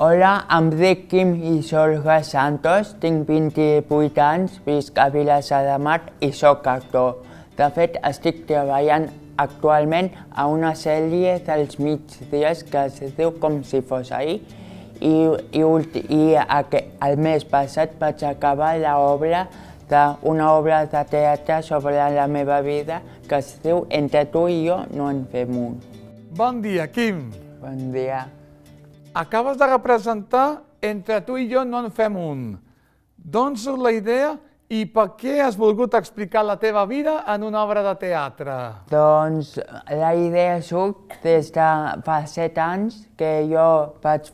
Hola, em dic Quim Isorga Santos, tinc 28 anys, visc a Vilassar de Mar i sóc actor. De fet, estic treballant actualment a una sèrie dels migdies que es diu Com si fos ahir i el mes passat vaig acabar una obra de teatre sobre la meva vida que es diu Entre tu i jo no en fem un. Bon dia, Quim. Bon dia. Acabes de representar Entre tu i jo no en fem un. D'on surt la idea i per què has volgut explicar la teva vida en una obra de teatre? Doncs la idea surt des de fa 7 anys que jo vaig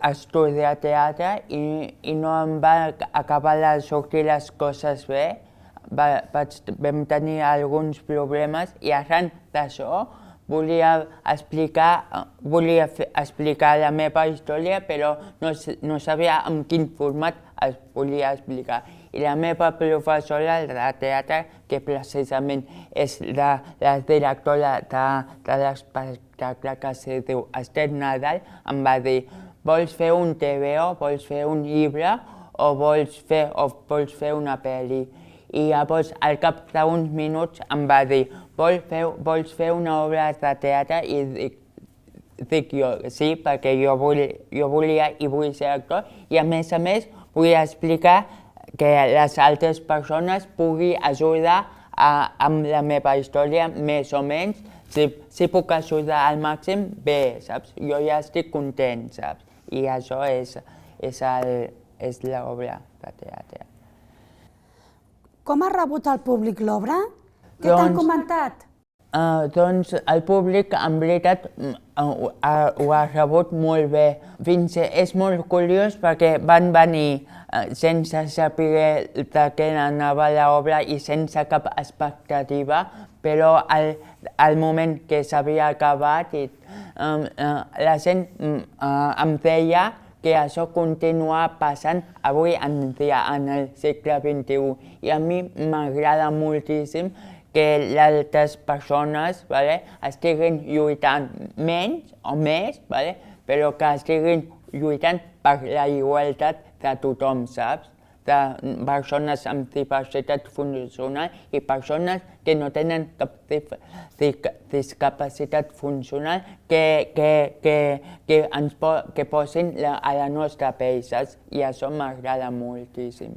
estudiar teatre i no em va acabar de sortir les coses bé. Vam tenir alguns problemes i arran d'això volia explicar la meva història, però no sabia en quin format es volia explicar. I la meva professora de teatre, que precisament és la directora de l'espectacle que es diu Esther Nadal, em va dir: vols fer un TVO, vols fer un llibre o vols fer una pel·li? I llavors, al cap d'uns minuts, em va dir: vols fer una obra de teatre? I dic jo sí, perquè jo volia i vull ser actor, i a més vull explicar que les altres persones puguin ajudar amb la meva història, més o menys. Si puc ajudar al màxim, bé, saps? Jo ja estic content, saps? I això és l'obra de teatre. Com ha rebut el públic l'obra? Què t'han comentat? Doncs el públic, en veritat, ho ha rebut molt bé. És molt curiós perquè van venir sense saber de què anava l'obra i sense cap expectativa, però al moment que s'havia acabat, la gent em deia que això continua passant avui en dia, en el segle XXI. I a mi m'agrada moltíssim que les altres persones estiguin lluitant menys o més, però que estiguin lluitant per la igualtat de tothom, saps? De persones amb diversitat funcional i persones que no tenen cap discapacitat funcional que posin a la nostra pell, saps? I això m'agrada moltíssim.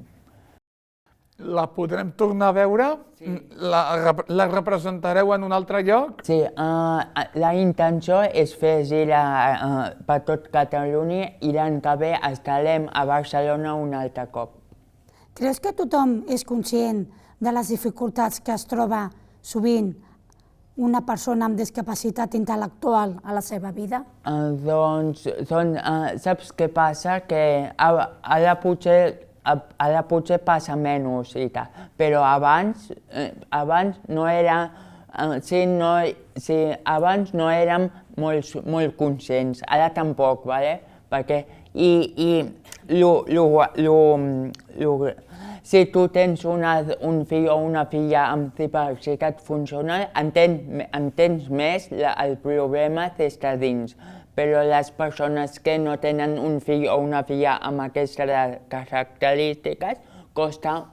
La podrem tornar a veure? Sí. La representareu en un altre lloc? Sí, la intenció és fer gira per tot Catalunya i l'any que ve estarem a Barcelona un altre cop. Creus que tothom és conscient de les dificultats que es troba sovint una persona amb discapacitat intel·lectual a la seva vida? Doncs saps què passa? Que ara potser passa menys i tal, però abans no era... abans no érem molt conscients, ara tampoc, perquè si tu tens un fill o una filla amb diversitat funcional, entens més el problema des de dins. Però les persones que no tenen un fill o una filla amb aquestes característiques costa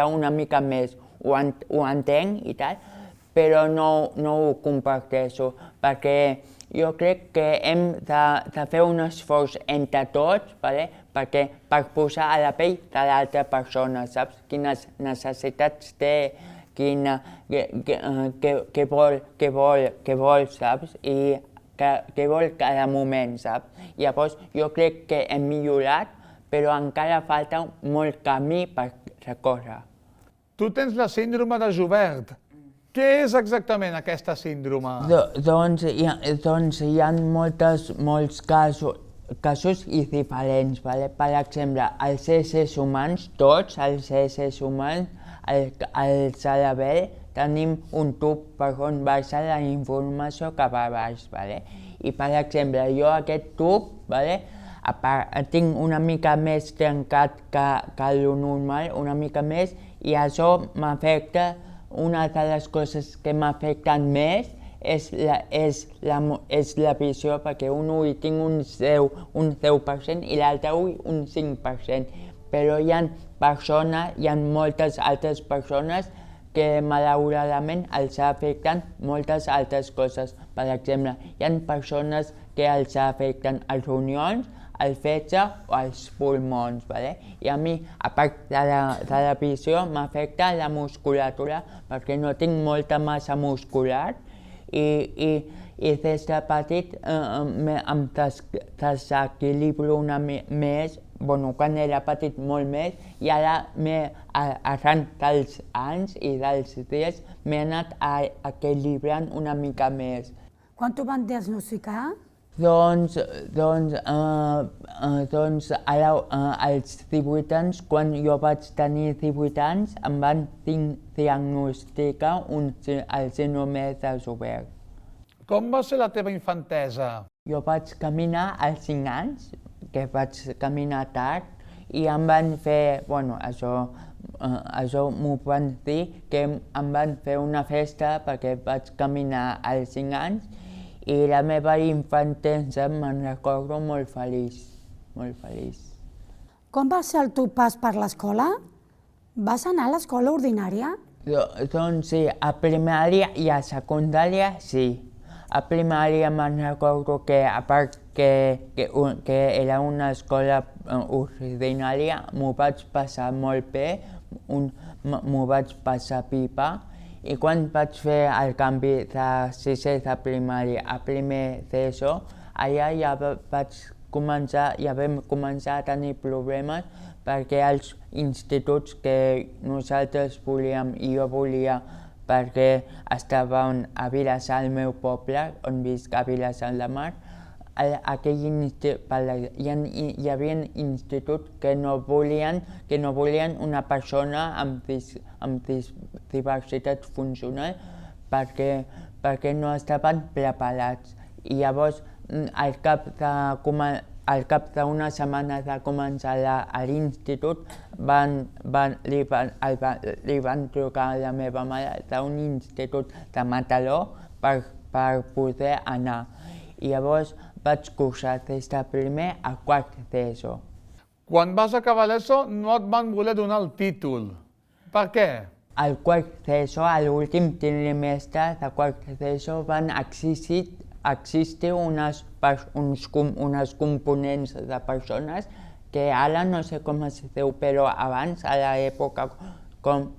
una mica més. Ho entenc i tal, però no ho comparteixo, perquè jo crec que hem de fer un esforç entre tots per posar a la pell de l'altra persona, saps? Quines necessitats té, què vol, saps? I què vol cada moment, saps? Llavors, jo crec que hem millorat, però encara falta molt camí per recórrer. Tu tens la síndrome de Joubert. Què és exactament aquesta síndrome? Doncs hi ha molts casos i diferents. Per exemple, els éssers humans, tots els éssers humans, al cerebel tenim un tub per on baixa la informació cap a baix. I per exemple, jo aquest tub tinc una mica més trencat que el normal, una mica més, i això m'afecta. Una de les coses que m'afecten més és la visió, perquè un ull tinc un 10% i l'altre ull un 5%, però hi ha moltes altres persones que malauradament els afecten moltes altres coses. Per exemple, hi ha persones que els afecten els ronyons, el fetge o els pulmons, ¿vale? I a mi, a part de la visió, m'afecta la musculatura perquè no tinc molta massa muscular i des de petit em desequilibro una més, bueno, quan era petit molt més, i ara arran dels anys i dels dies m'he anat equilibrant una mica més. Quan t'ho van diagnosticar? Doncs ara, als 18 anys, quan jo vaig tenir 18 anys, em van diagnosticar el síndrome de Joubert. Com va ser la teva infantesa? Jo vaig caminar als 5 anys, que vaig caminar tard, i em van fer, bueno, això m'ho van dir, que em van fer una festa perquè vaig caminar als 5 anys, i la meva infantesa me'n recordo molt feliç, molt feliç. Com va ser el teu pas per l'escola? Vas anar a l'escola ordinària? Doncs sí, a primària i a secundària sí. A primària me'n recordo que, a part que era una escola ordinària, m'ho vaig passar molt bé, m'ho vaig passar pipa, i quan vaig fer el canvi de sisè de primària a primer d'ESO, allà ja vam començar a tenir problemes perquè els instituts que nosaltres volíem i jo volia, perquè estaven a Vilassar, el meu poble, on visc a Vilassar de Mar, hi havia instituts que no volien una persona amb diversitat funcional perquè no estaven preparats. I llavors, al cap d'una setmana de començar a l'institut, li van trucar a la meva mare d'un institut de Mataró per poder anar. I llavors vaig cursar des de primer a quart d'ESO. Quan vas acabar l'ESO no et van voler donar el títol. Per què? Al quart d'ESO, a l'últim trimestre de quart d'ESO, van existir unes components de persones que ara no sé com es diu, però abans, a l'època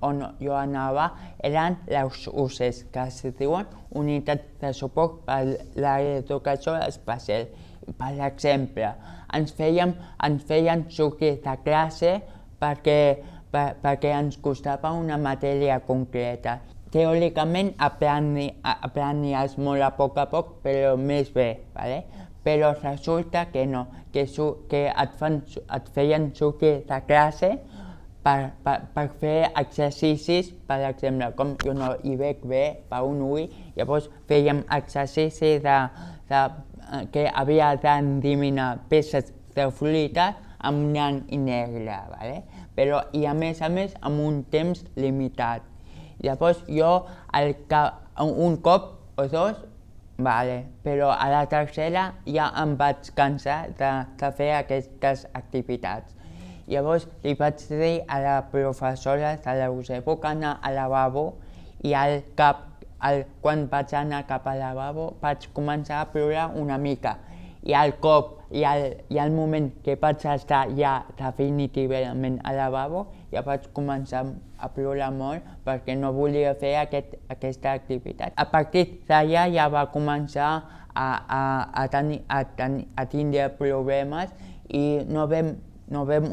on jo anava, eren les UCEs, que es diuen Unitat de Suport per l'Educació Especial. Per exemple, ens feien sortir de classe perquè ens costava una matèria concreta. Teòricament aprenies molt a poc, però més bé, ¿vale? Però resulta que no, que et feien sortir de classe per fer exercicis, per exemple, com jo no hi veig bé per un ull, llavors fèiem exercici que havia d'endevinar peces de fruita amb blanc i negre, ¿vale? Però, i a més, amb un temps limitat. Llavors jo, un cop o dos, vale, però a la tercera ja em vaig cansar de fer aquestes activitats. Llavors li vaig dir a la professora de la UCE, puc anar al lavabo, i quan vaig anar cap al lavabo vaig començar a plorar una mica. I al moment que vaig estar ja definitivament al lavabo, ja vaig començar a plorar molt perquè no volia fer aquesta activitat. A partir d'allà ja va començar a tindre problemes i no vam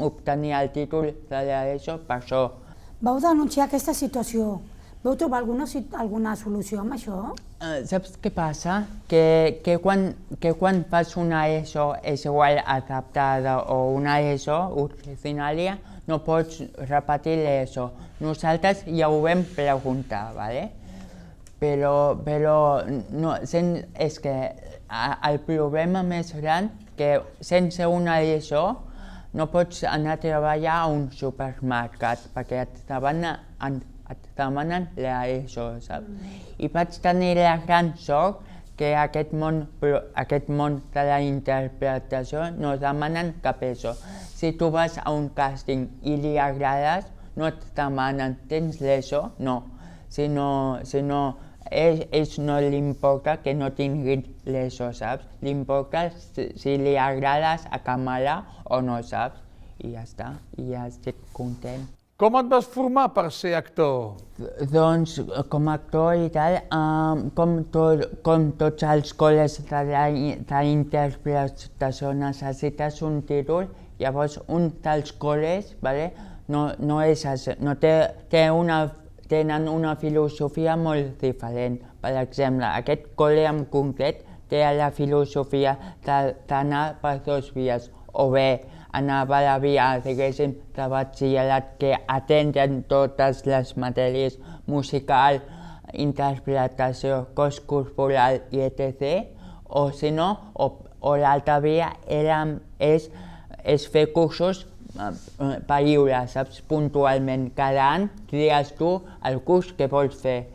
obtenir el títol de l'ESO per això. Vau denunciar aquesta situació. Vau trobar alguna solució amb això? Saps què passa? Que quan fas una ESO és igual adaptada o una ESO ordinària, no pots repetir l'ESO. Nosaltres ja ho vam preguntar, ¿vale? Però no, és que el problema més gran que sense una ESO no pots anar a treballar a un supermercat perquè et van et demanen l'ESO, saps? I vaig tenir la gran sort que aquest món de la interpretació no demanen cap ESO. Si tu vas a un càsting i li agrades, no et demanen, tens l'ESO? No. Si no, ells no li importa que no tinguin l'ESO, saps? Li importa si li agrades a Kamala o no, saps? I ja està, i ja estic content. Com et vas formar per ser actor? Doncs com a actor i tal, com tots els col·les d'interpretació necessites un títol, llavors un dels col·les, vale, tenen una filosofia molt diferent. Per exemple, aquest col·le en concret té la filosofia d'anar per dues vies, o bé anar per la via, diguéssim, de batxillerat que atenen totes les matèries musical, interpretació, cos corporal i etc. O si no, o l'altra via és fer cursos per lliure, saps? Puntualment. Cada any tries tu el curs que vols fer.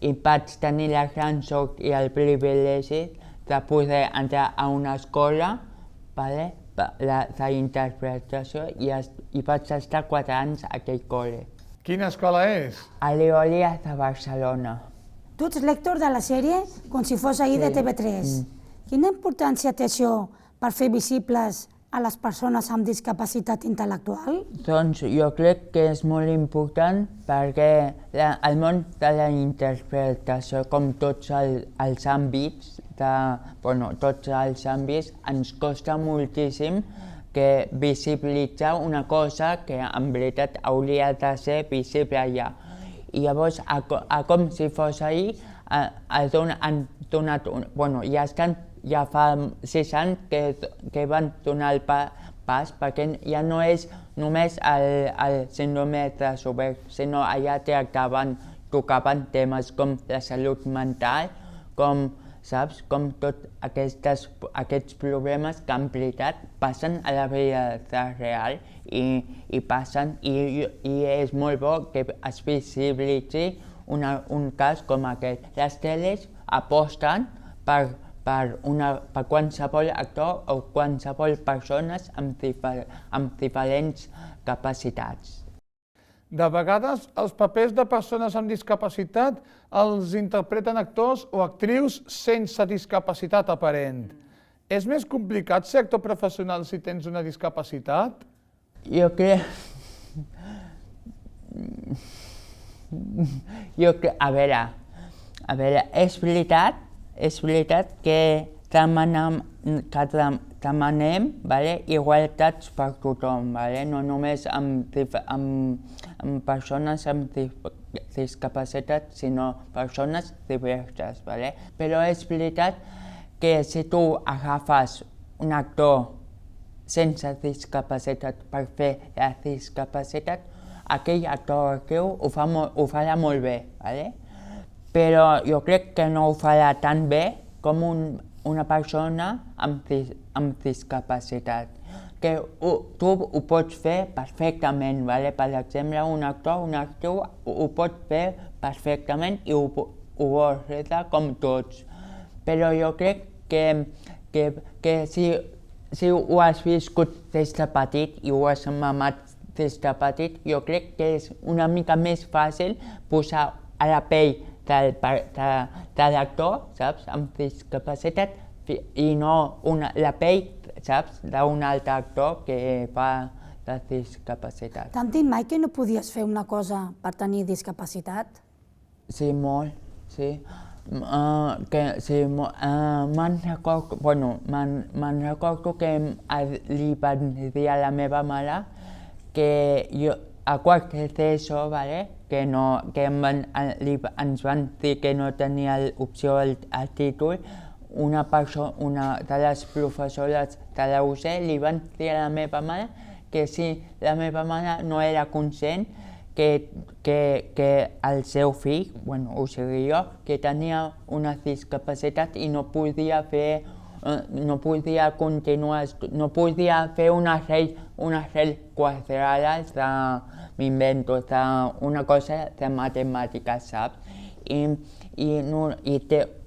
I vaig tenir la gran sort i el privilegi de poder entrar a una escola, vale? D'interpretació i vaig estar 4 anys a aquell col·le. Quina escola és? A l'Eòlia de Barcelona. Tu ets lector de la sèrie com si fos ahir de TV3. Quina importància té això per fer visibles a les persones amb discapacitat intel·lectual? Doncs jo crec que és molt important perquè el món de la interpretació, com tots els àmbits, ens costa moltíssim que visibilitzar una cosa que en veritat hauria de ser visible ja. I llavors, com si fos ahir, han donat, ja fa 6 anys que van donar el pas, perquè ja no és només el síndrome de Sober, sinó allà tocaven temes com la salut mental, com tots aquests problemes que en veritat passen a la vida real i passen, i és molt bo que es visibilitzi un cas com aquest. Les teles aposten per qualsevol actor o qualsevol persones amb diferents capacitats. De vegades, els papers de persones amb discapacitat els interpreten actors o actrius sense discapacitat aparent. És més complicat ser actor professional si tens una discapacitat? Jo crec... A veure, és veritat que demanem igualtats per tothom, no només amb persones amb discapacitat, sinó persones diverses. Però és veritat que si tu agafes un actor sense discapacitat per fer la discapacitat, aquell actor o actriu ho farà molt bé. Però jo crec que no ho farà tan bé com una persona amb discapacitat, que tu ho pots fer perfectament. Per exemple, un actor o una actriu ho pot fer perfectament i ho vol fer com tots. Però jo crec que si ho has viscut des de petit i ho has mamat des de petit, jo crec que és una mica més fàcil posar a la pell de l'actor, saps, amb discapacitat, i no la pell, saps, d'un altre actor que fa de discapacitat. T'han dit mai que no podies fer una cosa per tenir discapacitat? Sí, molt, sí. Me'n recordo que li van dir a la meva mare que jo, a quart d'ESO, que ens van dir que no tenia opció al títol, una de les professores de la UC li van dir a la meva mare que si la meva mare no era conscient que el seu fill, o sigui jo, que tenia una discapacitat i no podia fer no podia continuar, no podia fer una arrel quadrada, m'invento, una cosa de matemàtiques, saps? I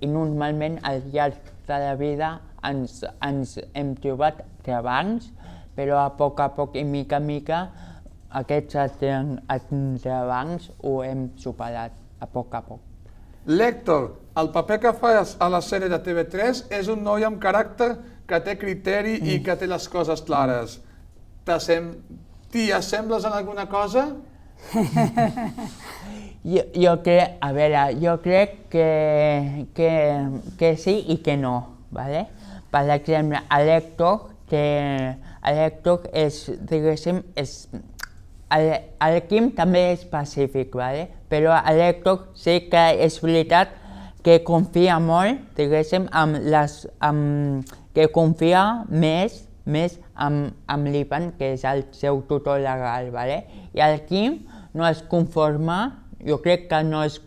normalment al llarg de la vida ens hem trobat trebancs, però a poc i mica en mica aquests entrebancs ho hem superat a poc. L'Héctor, el paper que fas a la sèrie de TV3 és un noi amb caràcter que té criteri i que té les coses clares. T'hi assembles en alguna cosa? Jo crec que sí i que no, ¿vale? Per exemple, l'Héctor és, diguéssim, el Quim també és pacífic, ¿vale? Però l'Héctor sí que és veritat que confia molt, diguéssim, que confia més amb l'Ivan, que és el seu tutor legal, ¿vale? I el Quim no es conforma, jo crec que no es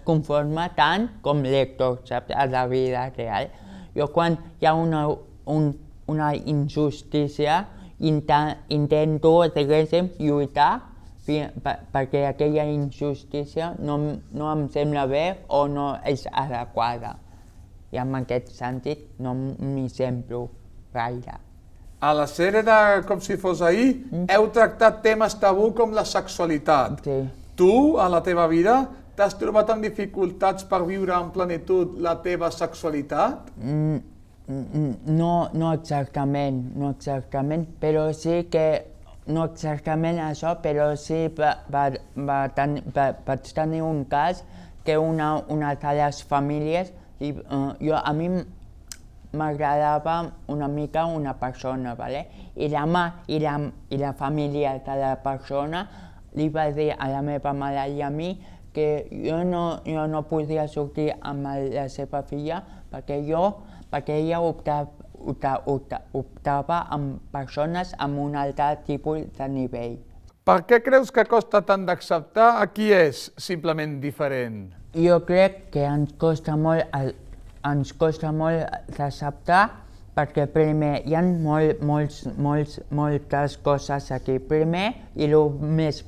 conforma tant com l'Héctor, saps, a la vida real. Jo quan hi ha una injustícia intento, diguéssim, lluitar perquè aquella injustícia no em sembla bé o no és adequada. I en aquest sentit no m'hi semblo gaire. A la sèrie de Com si fos ahir heu tractat temes tabú com la sexualitat. Sí. Tu, a la teva vida, t'has trobat amb dificultats per viure en plenitud la teva sexualitat? No exactament, però sí que no exactament això, però sí vaig tenir un cas que una de les famílies, a mi m'agradava una mica una persona, ¿vale? I la família de la persona li va dir a la meva mare i a mi que jo no podia sortir amb la seva filla perquè ella optava amb persones amb un altre tipus de nivell. Per què creus que costa tant d'acceptar a qui és simplement diferent? Jo crec que ens costa molt d'acceptar perquè primer hi ha moltes coses aquí. Primer, i el més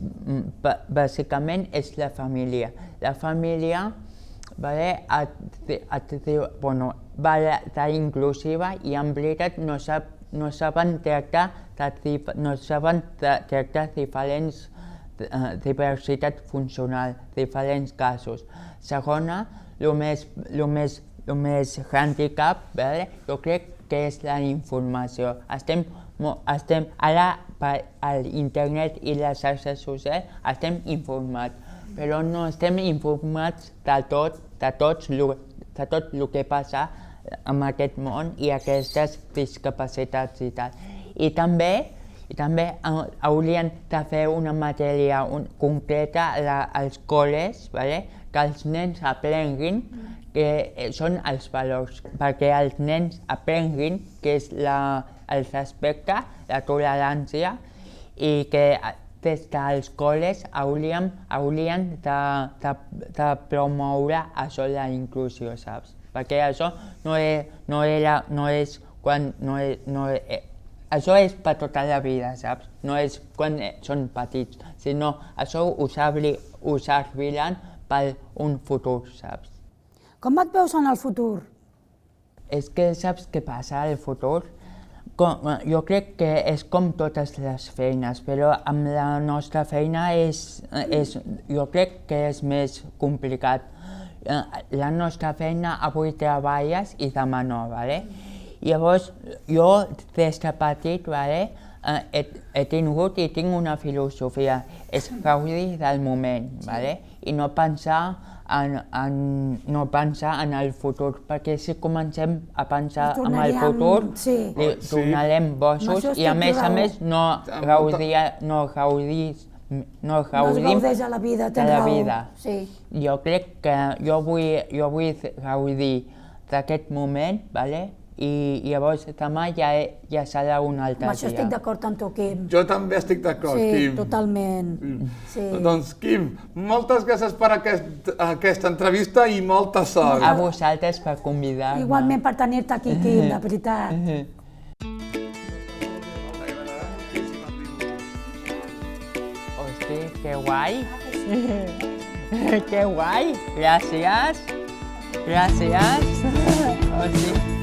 bàsicament, és la família. La família et diu, va inclusiva i en veritat no saben tractar diferents diversitat funcional, diferents casos. Segona, el més handicap, jo crec que és la informació. Estem ara per internet i les xarxes socials estem informats, però no estem informats de tot el que passa en aquest món i aquestes discapacitats i tal. I també haurien de fer una matèria concreta als col·les, que els nens aprenguin que són els valors, perquè els nens aprenguin què és el respecte, la tolerància, i que des dels col·les haurien de promoure això, la inclusió, saps? Perquè això això és per tota la vida, saps? No és quan són petits, sinó això ho serviran per un futur, saps? Com et veus en el futur? És que saps què passa al futur? Jo crec que és com totes les feines, però amb la nostra feina jo crec que és més complicat. La nostra feina avui treballes i demà no, ¿vale? Llavors, jo des de petit he tingut i tinc una filosofia, és gaudir del moment, ¿vale? I no pensar en el futur, perquè si comencem a pensar en el futur, tornarem bojos i a més no gaudeix a la vida, tens raó. Jo crec que jo vull gaudir d'aquest moment, i llavors demà ja serà un altre Amb això dia. estic d'acord amb tu, Quim. Jo també estic d'acord, Sí, Quim. totalment. Sí. Doncs, Quim, moltes gràcies per aquesta entrevista i molta sort. A vosaltres per convidar-me. Igualment per tenir-te aquí, Quim, de veritat. Hosti, que guai. Que guai. Gràcies. Gràcies. Hosti.